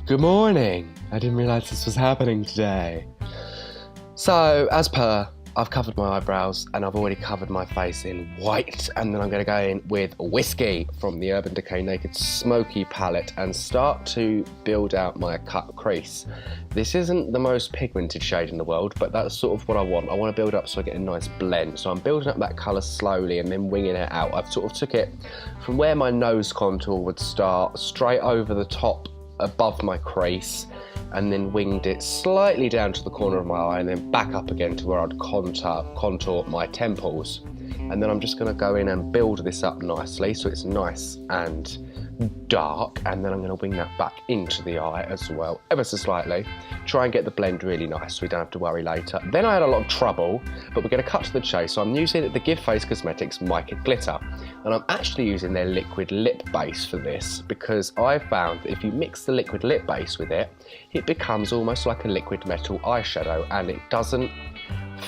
Good morning! I didn't realise this was happening today. So, as per, I've covered my eyebrows and I've already covered my face in white, and then I'm going to go in with Whiskey from the Urban Decay Naked Smoky palette and start to build out my cut crease. This isn't the most pigmented shade in the world, but that's sort of what I want. I want to build up so I get a nice blend. So I'm building up that colour slowly and then winging it out. I've sort of took it from where my nose contour would start, straight over the top above my crease, and then winged it slightly down to the corner of my eye and then back up again to where I'd contour my temples. And then I'm just going to go in and build this up nicely so it's nice and dark, and then I'm going to wing that back into the eye as well, ever so slightly. Try and get the blend really nice so we don't have to worry later. Then I had a lot of trouble, but we're going to cut to the chase. So I'm using the Give Face Cosmetics Mica Glitter, and I'm actually using their liquid lip base for this because I found that if you mix the liquid lip base with it, it becomes almost like a liquid metal eyeshadow, and it doesn't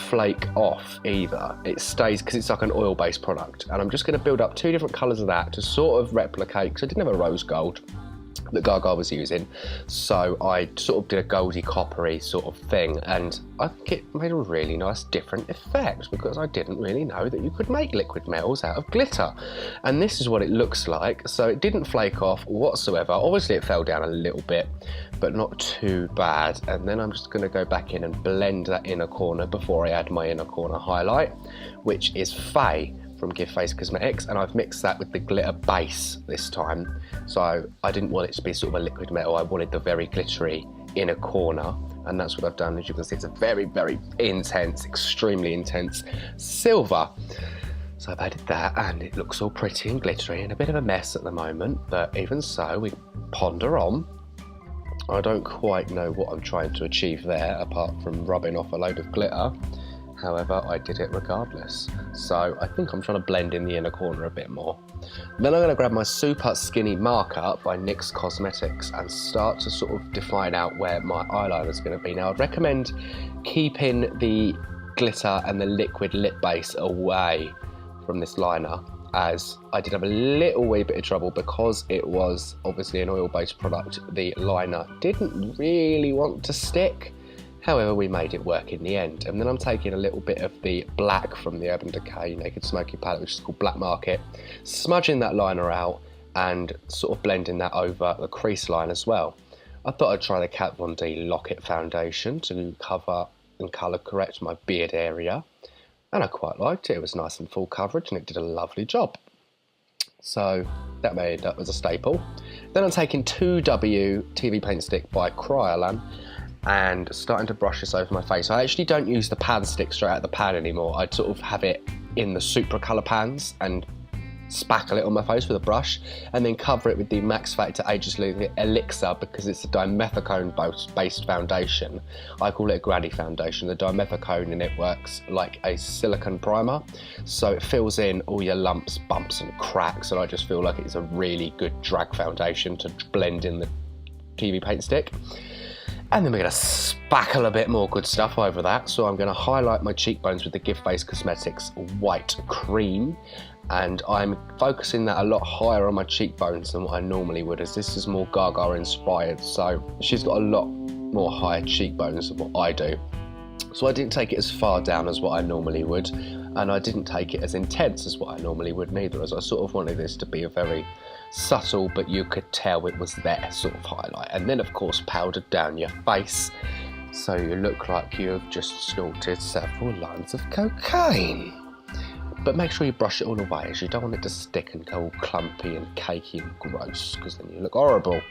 flake off either. It stays, because it's like an oil-based product. And I'm just going to build up two different colours of that to sort of replicate, because I didn't have a rose gold that Gaga was using, so I sort of did a goldy coppery sort of thing, and I think it made a really nice different effect because I didn't really know that you could make liquid metals out of glitter. And this is what it looks like. So it didn't flake off whatsoever. Obviously it fell down a little bit, but not too bad. And then I'm just going to go back in and blend that inner corner before I add my inner corner highlight, which is Faye from Give Face Cosmetics, and I've mixed that with the glitter base this time. So I didn't want it to be sort of a liquid metal, I wanted the very glittery inner corner, and that's what I've done. As you can see, it's a very, very intense, extremely intense silver. So I've added that, and it looks all pretty and glittery and a bit of a mess at the moment, but even so, we ponder on. I don't quite know what I'm trying to achieve there, apart from rubbing off a load of glitter. However, I did it regardless. So I think I'm trying to blend in the inner corner a bit more. Then I'm going to grab my Super Skinny Marker by NYX Cosmetics and start to sort of define out where my eyeliner is going to be. Now, I'd recommend keeping the glitter and the liquid lip base away from this liner, as I did have a little wee bit of trouble because it was obviously an oil-based product. The liner didn't really want to stick. However, we made it work in the end. And then I'm taking a little bit of the black from the Urban Decay Naked Smoky palette, which is called Black Market, smudging that liner out and sort of blending that over the crease line as well. I thought I'd try the Kat Von D Lock-It foundation to cover and colour correct my beard area. And I quite liked it. It was nice and full coverage and it did a lovely job. So that made up as a staple. Then I'm taking 2W TV Paint Stick by Kryolan and starting to brush this over my face. I actually don't use the pan stick straight out of the pan anymore. I sort of have it in the Supra colour pans and spackle it on my face with a brush, and then cover it with the Max Factor Ageless Elixir because it's a dimethicone based foundation. I call it a granny foundation. The dimethicone in it works like a silicone primer, so it fills in all your lumps, bumps and cracks, and I just feel like it's a really good drag foundation to blend in the TV Paint Stick. And then we're going to spackle a bit more good stuff over that. So I'm going to highlight my cheekbones with the Give Face Cosmetics White Cream. And I'm focusing that a lot higher on my cheekbones than what I normally would, as this is more Gaga inspired. So she's got a lot more higher cheekbones than what I do. So I didn't take it as far down as what I normally would. And I didn't take it as intense as what I normally would neither, as I sort of wanted this to be a very subtle, but you could tell it was there sort of highlight. And then of course powdered down your face so you look like you've just snorted several lines of cocaine. But make sure you brush it all away, as you don't want it to stick and go all clumpy and cakey and gross, because then you look horrible.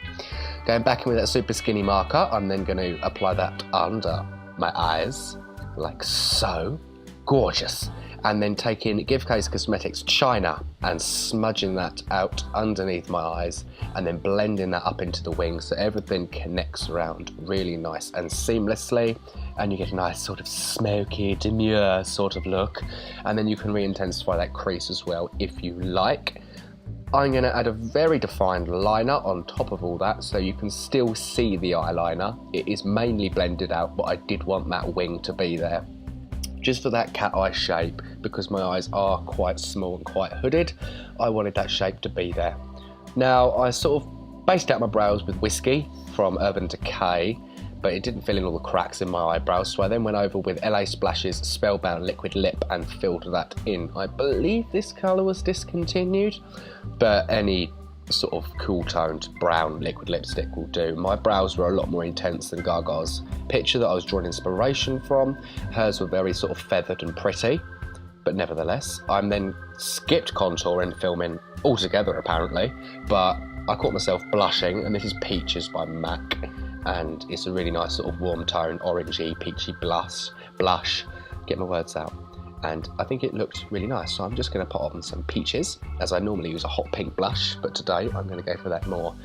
Going back in with that Super Skinny Marker, I'm then going to apply that under my eyes like so. Gorgeous. And then taking Give Face Cosmetics China and smudging that out underneath my eyes, and then blending that up into the wings so everything connects around really nice and seamlessly, and you get a nice sort of smoky, demure sort of look. And then you can re-intensify that crease as well if you like. I'm going to add a very defined liner on top of all that so you can still see the eyeliner. It is mainly blended out, but I did want that wing to be there, just for that cat eye shape, because my eyes are quite small and quite hooded. I wanted that shape to be there. Now I sort of based out my brows with Whiskey from Urban Decay, but it didn't fill in all the cracks in my eyebrows, so I then went over with LA Splashes Spellbound Liquid Lip and filled that in. I believe this colour was discontinued, but any sort of cool toned brown liquid lipstick will do. My brows were a lot more intense than Gaga's picture that I was drawing inspiration from. Hers were very sort of feathered and pretty, but nevertheless, I'm then skipped contouring, filming altogether apparently, but I caught myself blushing, and this is Peaches by MAC, and it's a really nice sort of warm tone, orangey, peachy blush, get my words out. And I think it looked really nice, so I'm just going to put on some Peaches, as I normally use a hot pink blush, but today I'm going to go for that more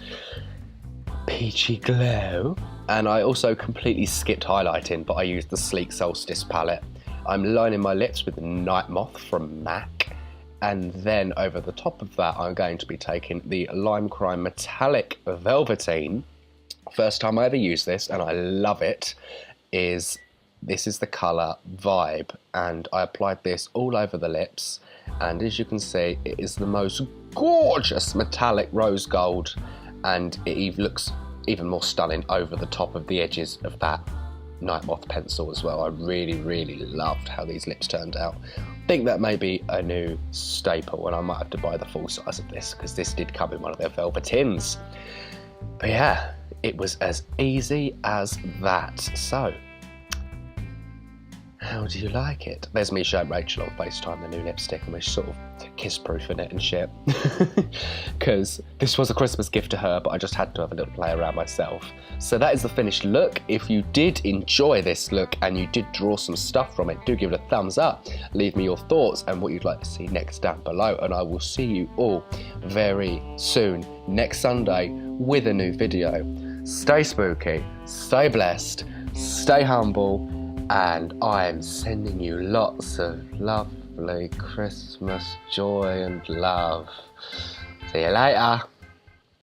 peachy glow. And I also completely skipped highlighting, but I used the Sleek Solstice palette. I'm lining my lips with the Night Moth from MAC, and then over the top of that I'm going to be taking the Lime Crime Metallic Velveteen. First time I ever used this, and I love it, this is the colour Vibe, and I applied this all over the lips, and as you can see, it is the most gorgeous metallic rose gold, and it looks even more stunning over the top of the edges of that Night Moth pencil as well. I really loved how these lips turned out. I think that may be a new staple, and I might have to buy the full size of this, because this did come in one of their Velvetins. But yeah, it was as easy as that. So, how do you like it? There's me showing Rachel on FaceTime the new lipstick, and we're sort of kiss-proofing it and shit. Because this was a Christmas gift to her, but I just had to have a little play around myself. So that is the finished look. If you did enjoy this look and you did draw some stuff from it, do give it a thumbs up. Leave me your thoughts and what you'd like to see next down below. And I will see you all very soon, next Sunday, with a new video. Stay spooky, stay blessed, stay humble, and I'm sending you lots of lovely Christmas joy and love. See you later.